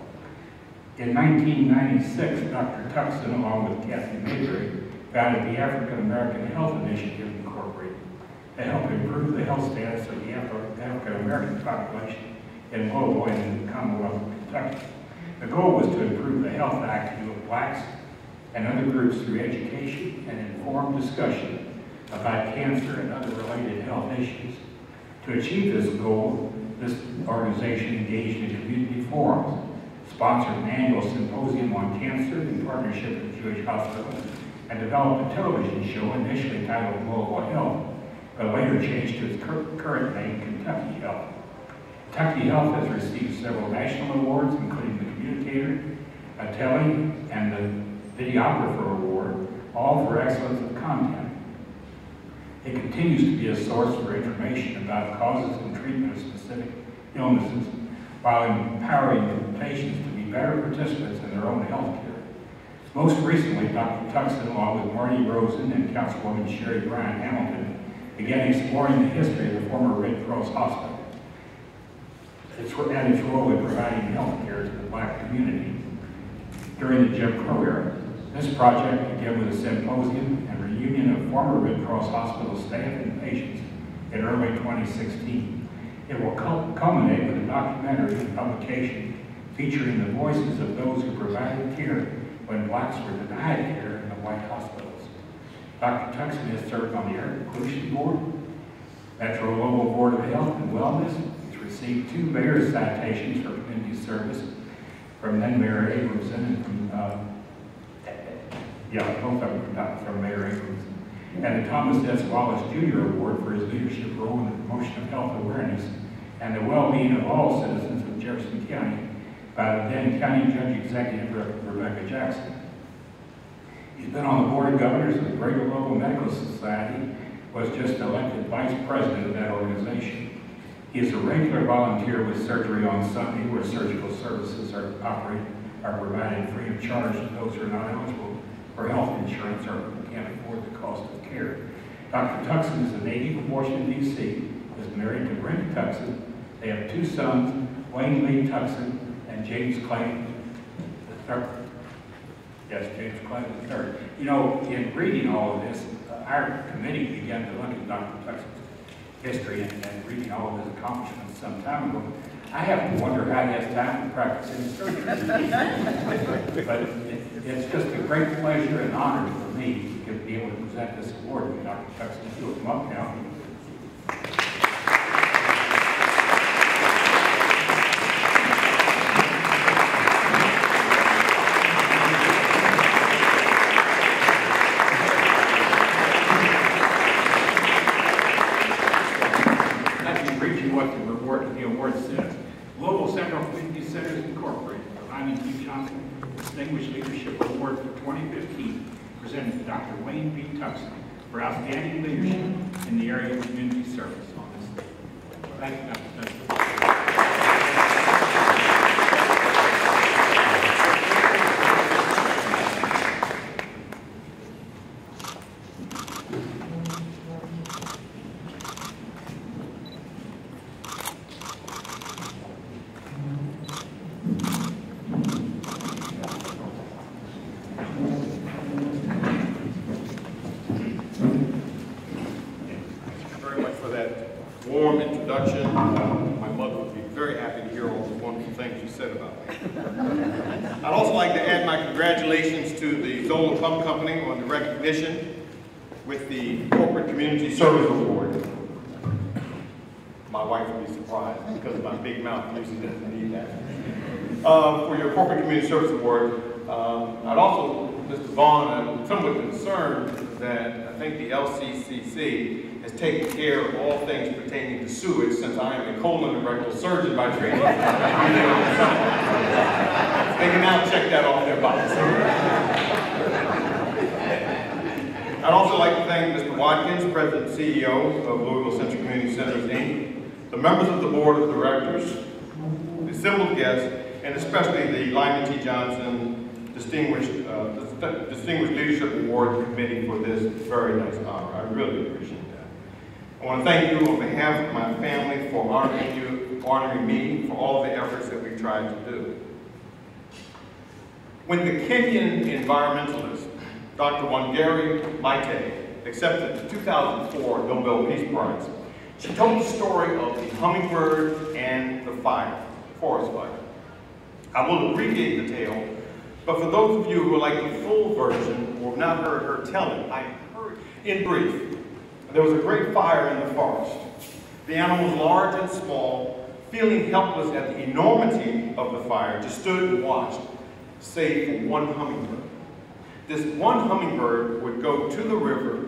In 1996, Dr. Tuckson, along with Kathy Mayberry, founded the African American Health Initiative Incorporated to help improve the health status of the African American population in Louisville and in the Commonwealth of Kentucky. The goal was to improve the health outcome of blacks and other groups through education and informed discussion about cancer and other related health issues. To achieve this goal, this organization engaged in community forums, sponsored an annual symposium on cancer in partnership with Jewish Hospital, and developed a television show initially titled Louisville Health, but later changed to its current name, Kentucky Health. Kentucky Health has received several national awards, including the Communicator, a Telly, and the Videographer Award, all for excellence of content. It continues to be a source for information about causes and treatment of specific illnesses, while empowering patients to be better participants in their own health care. Most recently, Dr. Tuckson, along with Marty Rosen and Councilwoman Sherry Bryan Hamilton, began exploring the history of the former Red Cross Hospital and its role in providing health care to the black community during the Jim Crow era. This project began with a symposium and reunion of former Red Cross Hospital staff and patients in early 2016. It will culminate with a documentary and publication featuring the voices of those who provided care when blacks were denied care in the white hospitals. Dr. Tuckson has served on the Air Pollution Board, Metro Louisville Board of Health and Wellness. He's received 2 mayor's citations for community service from then Mayor Abramson and from, both of them from Mayor Abramson, and the Thomas S. Wallace Jr. Award for his leadership role in the promotion of health awareness and the well-being of all citizens of Jefferson County by the then County Judge Executive Rebecca Jackson. He's been on the Board of Governors of the Greater Louisville Medical Society, was just elected Vice President of that organization. He is a regular volunteer with Surgery on Sunday, where surgical services are provided free of charge to those who are not eligible for health insurance or who can't afford the cost of care. Dr. Tuckson is a native of Washington, D.C., is married to Brenda Tuckson. They have 2 sons, Wayne Lee Tuckson and James Clayton III. Yes, James Clayton III. You know, in reading all of this, our committee began to look at Dr. Tuckson's history and reading all of his accomplishments some time ago. I have to wonder how he has time to practice in surgery. But it's just a great pleasure and honor for me to be able to present this award to Dr. Tuckson. If you'll come up now. Distinguished Leadership Award for 2015, presented to Dr. Wayne B. Tuckson for outstanding leadership in the area of community service on this day. Thank you, Dr. Tuckson. Warm introduction. My mother would be very happy to hear all the wonderful things you said about me. I'd also like to add my congratulations to the Zola Pump Company on the recognition with the Corporate Community Service Award. My wife would be surprised because of my big mouth usually doesn't need that. For your Corporate Community Service Award. I'd also, Mr. Vaughn, I'm somewhat concerned that I think the LCCC has taken care of all things pertaining to sewage, since I am a colon and rectal surgeon by training. They can now check that off their box. I'd also like to thank Mr. Watkins, President and CEO of Louisville Central Community Centers, Inc., the members of the Board of Directors, the assembled guests, and especially the Lyman T. Johnson Distinguished Leadership Award Committee for this very nice honor. I really appreciate that. I want to thank you on behalf of my family for honoring me, for all the efforts that we've tried to do. When the Kenyan environmentalist, Dr. Wangari Maathai, accepted the 2004 Nobel Peace Prize, she told the story of the hummingbird and the fire, forest fire. I will abbreviate the tale, but for those of you who would like the full version or have not heard her tell it, I heard in brief. There was a great fire in the forest. The animals, large and small, feeling helpless at the enormity of the fire, just stood and watched, save for one hummingbird. This one hummingbird would go to the river,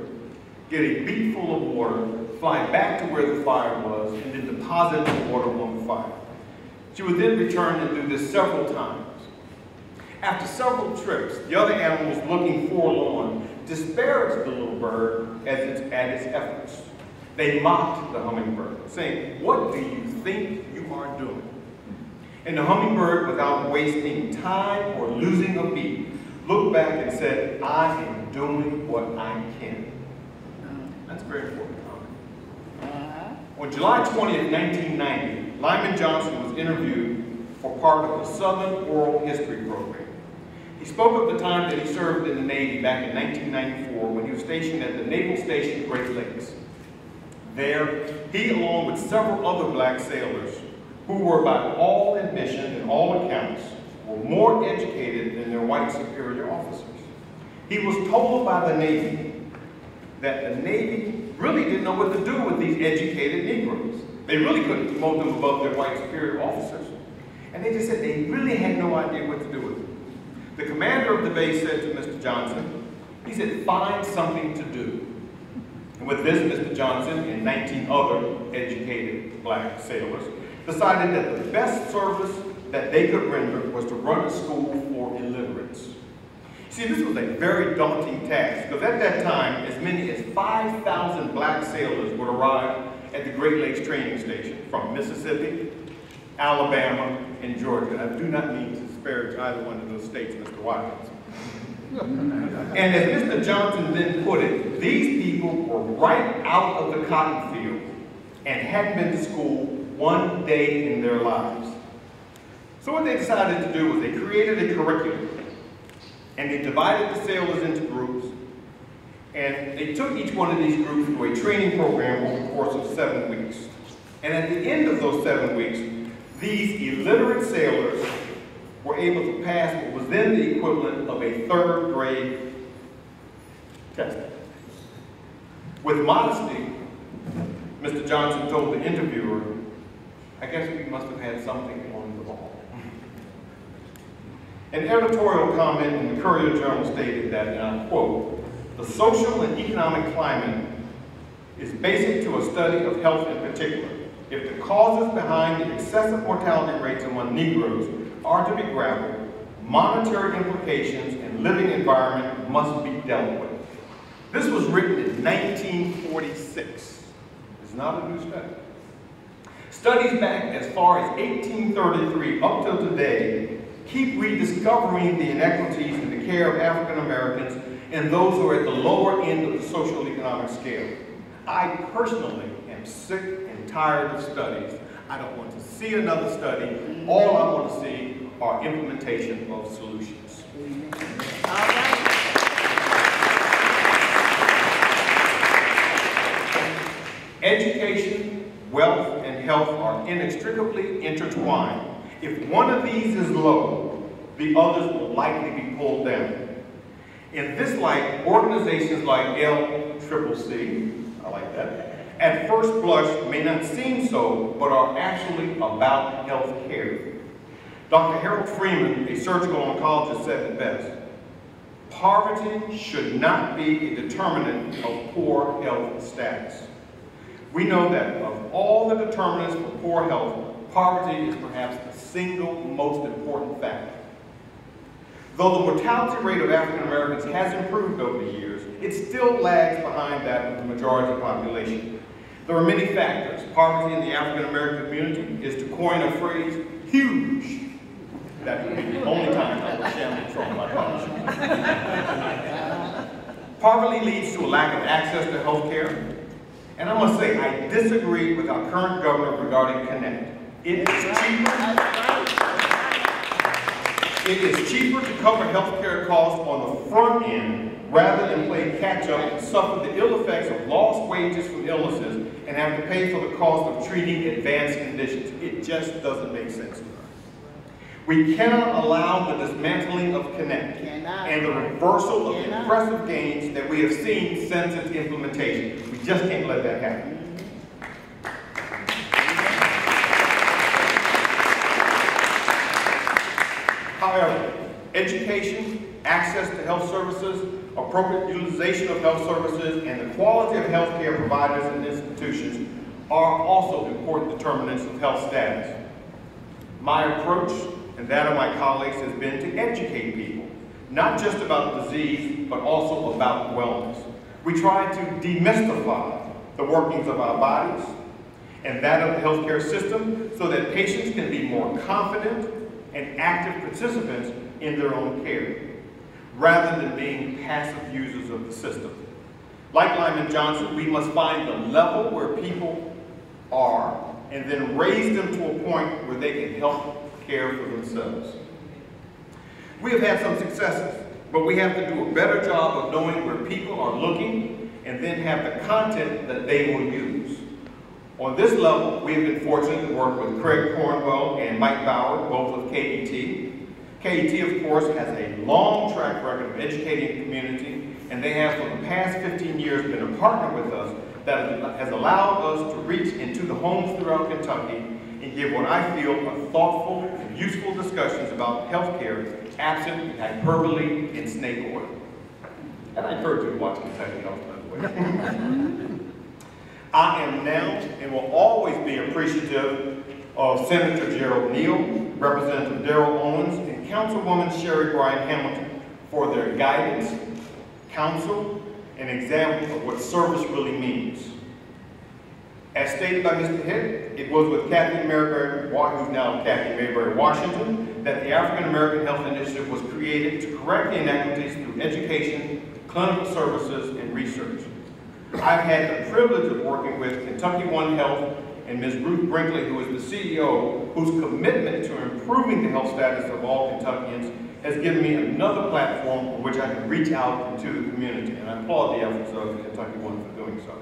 get a beak full of water, fly back to where the fire was, and then deposit the water on the fire. She would then return and do this several times. After several trips, the other animals, looking forlorn, disparaged the little bird at its efforts. They mocked the hummingbird, saying, "What do you think you are doing?" And the hummingbird, without wasting time or losing a beat, looked back and said, "I am doing what I can." That's very important. On July 20th, 1990, Lyman Johnson was interviewed for part of the Southern Oral History program. He spoke of the time that he served in the Navy back in 1994 when he was stationed at the Naval Station Great Lakes. There, he, along with several other black sailors, who were by all admission and all accounts, were more educated than their white superior officers. He was told by the Navy that the Navy really didn't know what to do with these educated Negroes. They really couldn't promote them above their white superior officers. And they just said they really had no idea what to do with them. The commander of the base said to Mr. Johnson, he said, "Find something to do." And with this, Mr. Johnson and 19 other educated black sailors decided that the best service that they could render was to run a school for illiterates. See, this was a very daunting task, because at that time, as many as 5,000 black sailors would arrive at the Great Lakes Training Station from Mississippi, Alabama, and Georgia. I do not mean to disparage either one of those states, Mr. Watkins. And as Mr. Johnson then put it, these people were right out of the cotton field and hadn't been to school one day in their lives. So what they decided to do was they created a curriculum, and they divided the sailors into groups, and they took each one of these groups through a training program over the course of 7 weeks. And at the end of those 7 weeks, these illiterate sailors were able to pass what was then the equivalent of a 3rd grade test. With modesty, Mr. Johnson told the interviewer, "I guess we must have had something on the ball." An editorial comment in the Courier-Journal stated that, and I quote, "The social and economic climate is basic to a study of health in particular. If the causes behind the excessive mortality rates among Negroes are to be grappled, monetary implications and living environment must be dealt with." This was written in 1946. It's not a new study. Studies back as far as 1833 up till today keep rediscovering the inequities in the care of African Americans and those who are at the lower end of the social economic scale. I personally am sick and tired of studies. I don't want to see another study. All I want to see are implementation of solutions. All right. Education, wealth, and health are inextricably intertwined. If one of these is low, the others will likely be pulled down. In this light, organizations like LCCC, I like that, at first blush may not seem so, but are actually about health care. Dr. Harold Freeman, a surgical oncologist, said it best: "Poverty should not be a determinant of poor health status." We know that of all the determinants for poor health, poverty is perhaps the single most important factor. Though the mortality rate of African Americans has improved over the years, it still lags behind that of the majority population. There are many factors. Poverty in the African American community is, to coin a phrase, huge. That would be the only time I will share control my punishment. Poverty leads to a lack of access to health care. And I must say, I disagree with our current governor regarding Connect. It is cheaper. It is cheaper to cover healthcare costs on the front end rather than play catch-up and suffer the ill effects of lost wages from illnesses and have to pay for the cost of treating advanced conditions. It just doesn't make sense to us. We cannot allow the dismantling of Connect and the reversal of the impressive gains that we have seen since its implementation. We just can't let that happen. However, education, access to health services, appropriate utilization of health services, and the quality of health care providers and institutions are also important determinants of health status. My approach, and that of my colleagues, has been to educate people, not just about disease, but also about wellness. We try to demystify the workings of our bodies and that of the healthcare system so that patients can be more confident and active participants in their own care, rather than being passive users of the system. Like Lyman Johnson, we must find the level where people are and then raise them to a point where they can help care for themselves. We have had some successes, but we have to do a better job of knowing where people are looking and then have the content that they will use. On this level, we have been fortunate to work with Craig Cornwell and Mike Bauer, both of KET. KET, of course, has a long track record of educating the community, and they have for the past 15 years been a partner with us that has allowed us to reach into the homes throughout Kentucky and give what I feel are thoughtful and useful discussions about health care, absent hyperbole and snake oil. And I encourage you to watch Kentucky Health, by the way. I am now and will always be appreciative of Senator Gerald Neal, Representative Darrell Owens, and Councilwoman Sherry Bryan Hamilton for their guidance, counsel, and example of what service really means. As stated by Mr. Hitt, it was with Kathy Mayberry, who's now Kathy Mayberry Washington, that the African American Health Initiative was created to correct the inequities through education, clinical services, and research. I've had the privilege of working with Kentucky One Health and Ms. Ruth Brinkley, who is the CEO, whose commitment to improving the health status of all Kentuckians has given me another platform on which I can reach out into the community, and I applaud the efforts of Kentucky One for doing so.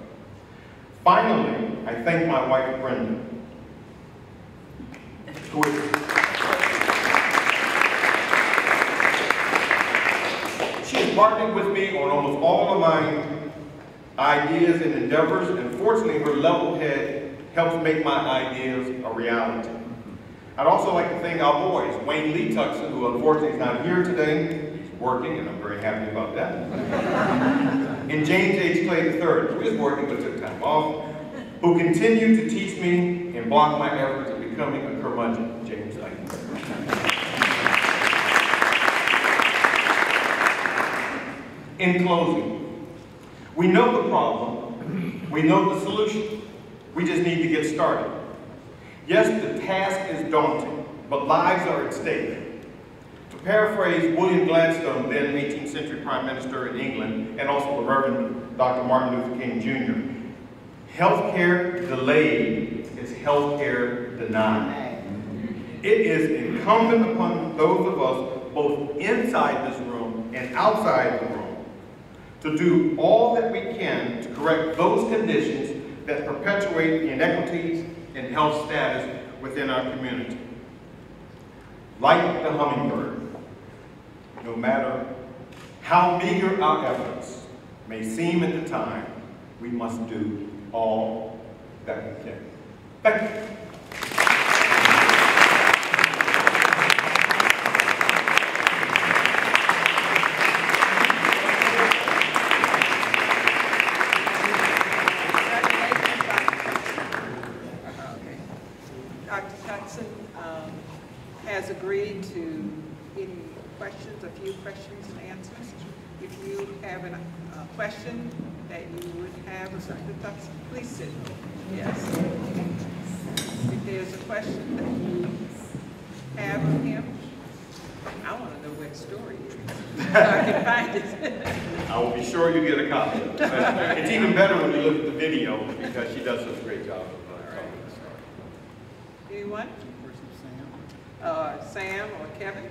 Finally, I thank my wife, Brenda, who she has partnered with me on almost all of my ideas and endeavors, and fortunately her level head helps make my ideas a reality. I'd also like to thank our boys, Wayne Lee Tuckson, who unfortunately is not here today. He's working, and I'm very happy about that. And James H. Clay III, who is working but took time off, who continue to teach me and block my efforts at becoming a curmudgeon. James, thank you. In closing, we know the problem, we know the solution. We just need to get started. Yes, the task is daunting, but lives are at stake. To paraphrase William Gladstone, then 18th century Prime Minister in England, and also the Reverend Dr. Martin Luther King Jr., healthcare delayed is healthcare denied. It is incumbent upon those of us, both inside this room and outside the room, to do all that we can to correct those conditions that perpetuate the inequities in health status within our community. Like the hummingbird, no matter how meager our efforts may seem at the time, we must do all that we can. Thank you. Has agreed to any questions, a few questions and answers. If you have a question that you would have of Dr. Tuckson, please sit. Yes. If there's a question that you have of him, I want to know what story it is, so I can find it. I will be sure you get a copy. It's even better when you look at the video because she does such a great job of telling the story. Anyone? Sam or Kevin?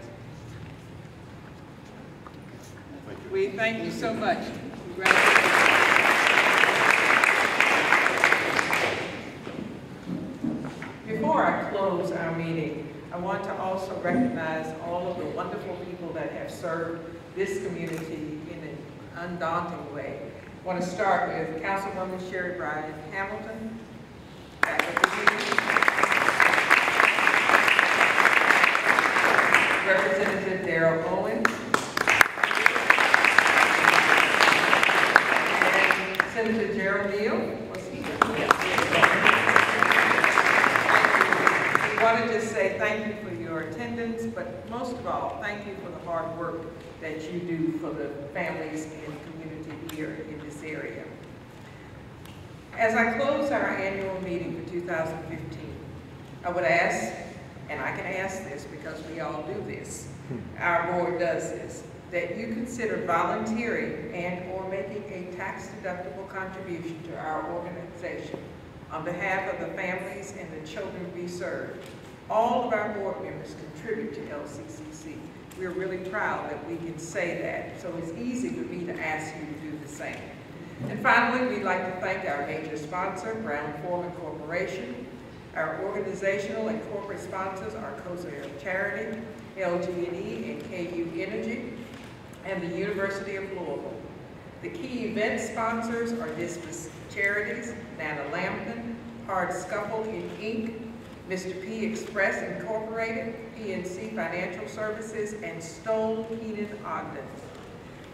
We thank you so much. Congratulations. Before I close our meeting, I want to also recognize all of the wonderful people that have served this community in an undaunting way. I want to start with Councilwoman Sherry Bryan Hamilton. Representative Darrell Owens. And Senator Gerald Neal. Was he here? We want to just say thank you for your attendance, but most of all, thank you for the hard work that you do for the families and community here in this area. As I close our annual meeting for 2015, I would ask, and I can ask this because we all do this, our board does this, that you consider volunteering and or making a tax-deductible contribution to our organization on behalf of the families and the children we serve. All of our board members contribute to LCCC. We're really proud that we can say that, so it's easy for me to ask you to do the same. And finally, we'd like to thank our major sponsor, Brown-Forman Corporation, our organizational and corporate sponsors are Kosar Charity, LG&E and KU Energy, and the University of Louisville. The key event sponsors are Dismas Charities, Nana Lambton, Hard Scuffle Inc., Mr. P Express Incorporated, PNC Financial Services, and Stone Keenan Ogden.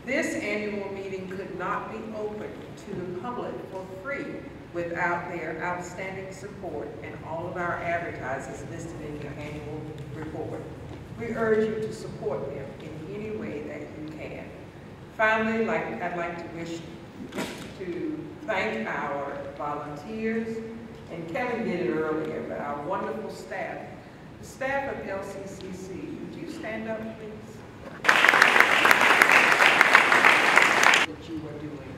This annual meeting could not be open to the public for free without their outstanding support and all of our advertisers listed in your annual report. We urge you to support them in any way that you can. Finally, I'd like to thank our volunteers, and Kevin did it earlier, but our wonderful staff. The staff of LCCC, would you stand up, please? That you are doing.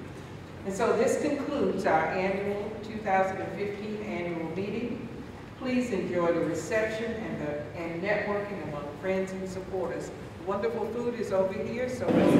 And so this concludes our annual 2015 annual meeting. Please enjoy the reception and networking among friends and supporters. Wonderful food is over here, so let's